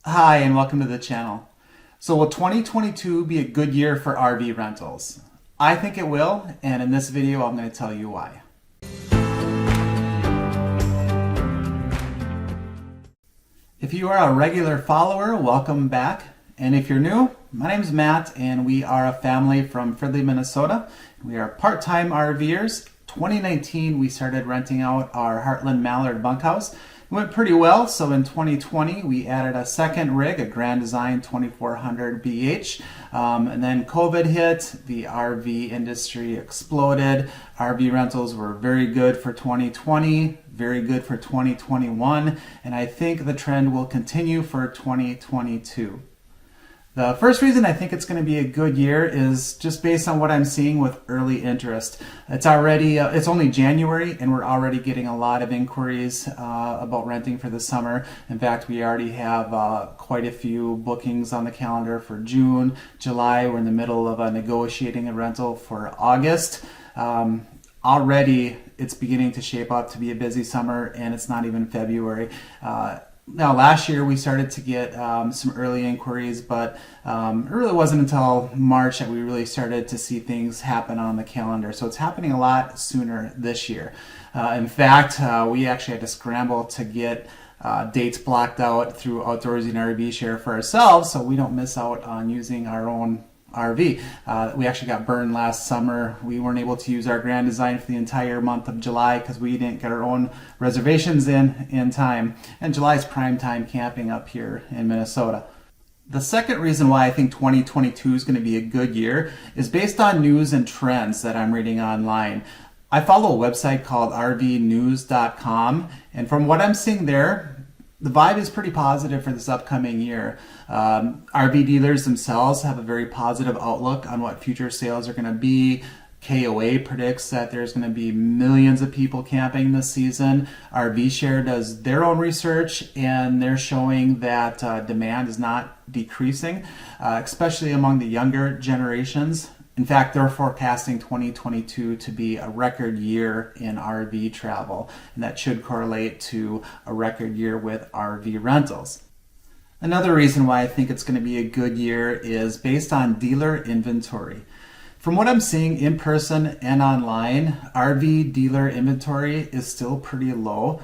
Hi, and welcome to the channel. So will 2022 be a good year for RV rentals? I think it will, and in this video I'm going to tell you why. If you are a regular follower, welcome back. And if you're new, my name is Matt, and we are a family from Fridley, Minnesota. We are part-time RVers. 2019, we started renting out our Heartland Mallard bunkhouse. It went pretty well, so in 2020 we added a second rig, a Grand Design 2400 BH, and then COVID hit, the RV industry exploded. RV rentals were very good for 2020, very good for 2021, and I think the trend will continue for 2022. The first reason I think it's going to be a good year is just based on what I'm seeing with early interest. It's only January, and we're already getting a lot of inquiries about renting for the summer. In fact, we already have quite a few bookings on the calendar for June, July. We're in the middle of negotiating a rental for August. Already, it's beginning to shape up to be a busy summer, and it's not even February. Now, last year we started to get some early inquiries, but it really wasn't until March that we really started to see things happen on the calendar. So it's happening a lot sooner this year. In fact, we actually had to scramble to get dates blocked out through Outdoorsy and RV Share for ourselves so we don't miss out on using our own RV. We actually got burned last summer. We weren't able to use our Grand Design for the entire month of July because we didn't get our own reservations in time. And July is prime time camping up here in Minnesota. The second reason why I think 2022 is going to be a good year is based on news and trends that I'm reading online. I follow a website called rvnews.com, and from what I'm seeing there, the vibe is pretty positive for this upcoming year. RV dealers themselves have a very positive outlook on what future sales are going to be. KOA predicts that there's going to be millions of people camping this season. RV Share does their own research, and they're showing that demand is not decreasing, especially among the younger generations. In fact, they're forecasting 2022 to be a record year in RV travel, and that should correlate to a record year with RV rentals. Another reason why I think it's going to be a good year is based on dealer inventory. From what I'm seeing in person and online, RV dealer inventory is still pretty low.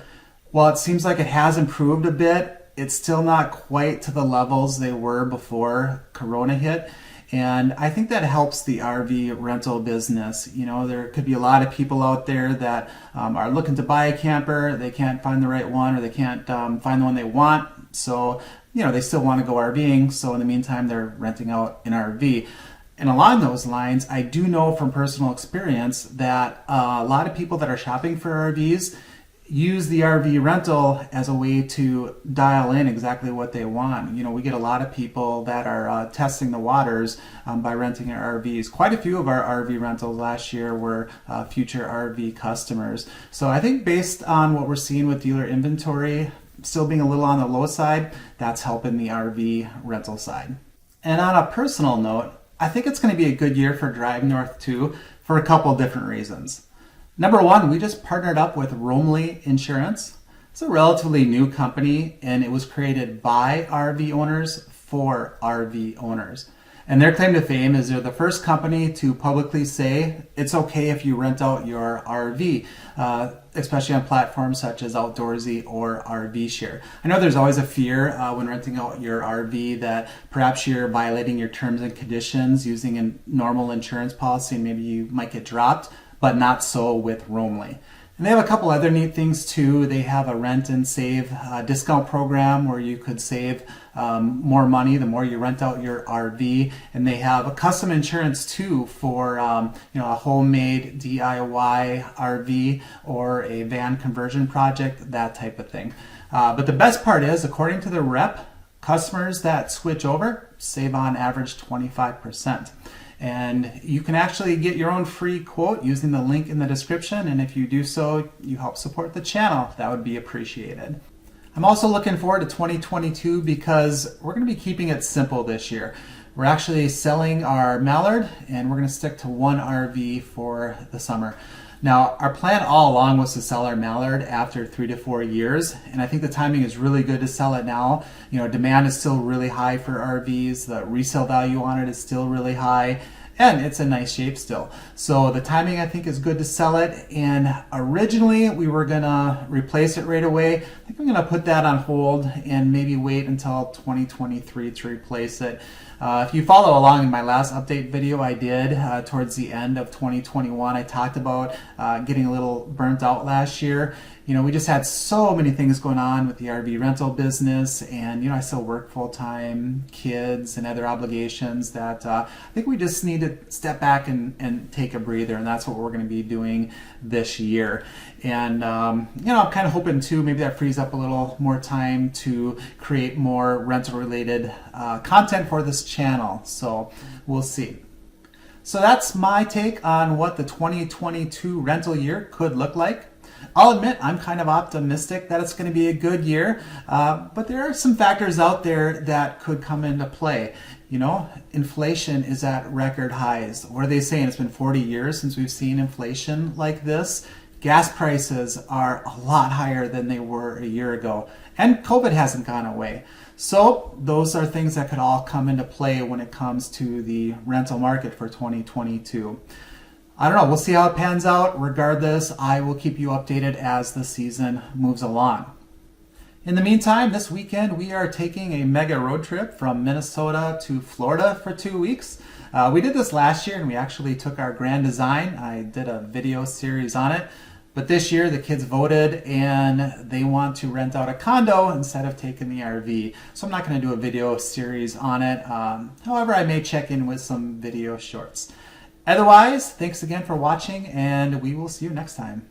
While it seems like it has improved a bit, it's still not quite to the levels they were before Corona hit. And I think that helps the RV rental business. You know, there could be a lot of people out there that are looking to buy a camper. They can't find the right one, or they can't find the one they want. So, you know, they still want to go RVing. So in the meantime, they're renting out an RV. And along those lines, I do know from personal experience that a lot of people that are shopping for RVs use the RV rental as a way to dial in exactly what they want. You know, we get a lot of people that are testing the waters by renting our RVs. Quite a few of our RV rentals last year were future RV customers. So I think based on what we're seeing with dealer inventory still being a little on the low side, that's helping the RV rental side. And on a personal note, I think it's going to be a good year for Drive North too, for a couple different reasons. Number one, we just partnered up with Romley Insurance. It's a relatively new company, and it was created by RV owners for RV owners. And their claim to fame is they're the first company to publicly say it's okay if you rent out your RV, especially on platforms such as Outdoorsy or RV Share. I know there's always a fear when renting out your RV that perhaps you're violating your terms and conditions using a normal insurance policy, and maybe you might get dropped, but not so with Romley. And they have a couple other neat things too. They have a rent and save discount program where you could save more money the more you rent out your RV. And they have a custom insurance too for a homemade DIY RV or a van conversion project, that type of thing. But the best part is, according to the rep, customers that switch over save on average 25%. And you can actually get your own free quote using the link in the description. And if you do so, you help support the channel. That would be appreciated. I'm also looking forward to 2022 because we're going to be keeping it simple this year. We're actually selling our Mallard, and we're going to stick to one RV for the summer. Now, our plan all along was to sell our Mallard after 3 to 4 years, and I think the timing is really good to sell it now. You know, demand is still really high for RVs. The resale value on it is still really high, and it's in nice shape still. So the timing, I think, is good to sell it. And originally we were gonna replace it right away. I think I'm gonna put that on hold and maybe wait until 2023 to replace it. If you follow along in my last update video I did towards the end of 2021, I talked about getting a little burnt out last year. You know, we just had so many things going on with the RV rental business, and you know, I still work full time, kids and other obligations that I think we just need to step back and take a breather, and that's what we're going to be doing this year. And you know, I'm kind of hoping too, maybe that frees up a little more time to create more rental related content for this channel. So we'll see. So that's my take on what the 2022 rental year could look like. I'll admit I'm kind of optimistic that it's going to be a good year, but there are some factors out there that could come into play. You know, inflation is at record highs. What are they saying? It's been 40 years since we've seen inflation like this. Gas prices are a lot higher than they were a year ago, and COVID hasn't gone away. So those are things that could all come into play when it comes to the rental market for 2022. I don't know. We'll see how it pans out. Regardless, I will keep you updated as the season moves along. In the meantime, this weekend we are taking a mega road trip from Minnesota to Florida for 2 weeks. We did this last year and we actually took our grand design. I did a video series on it. But this year the kids voted and they want to rent out a condo instead of taking the RV. So I'm not going to do a video series on it. However, I may check in with some video shorts. Otherwise, thanks again for watching, and we will see you next time.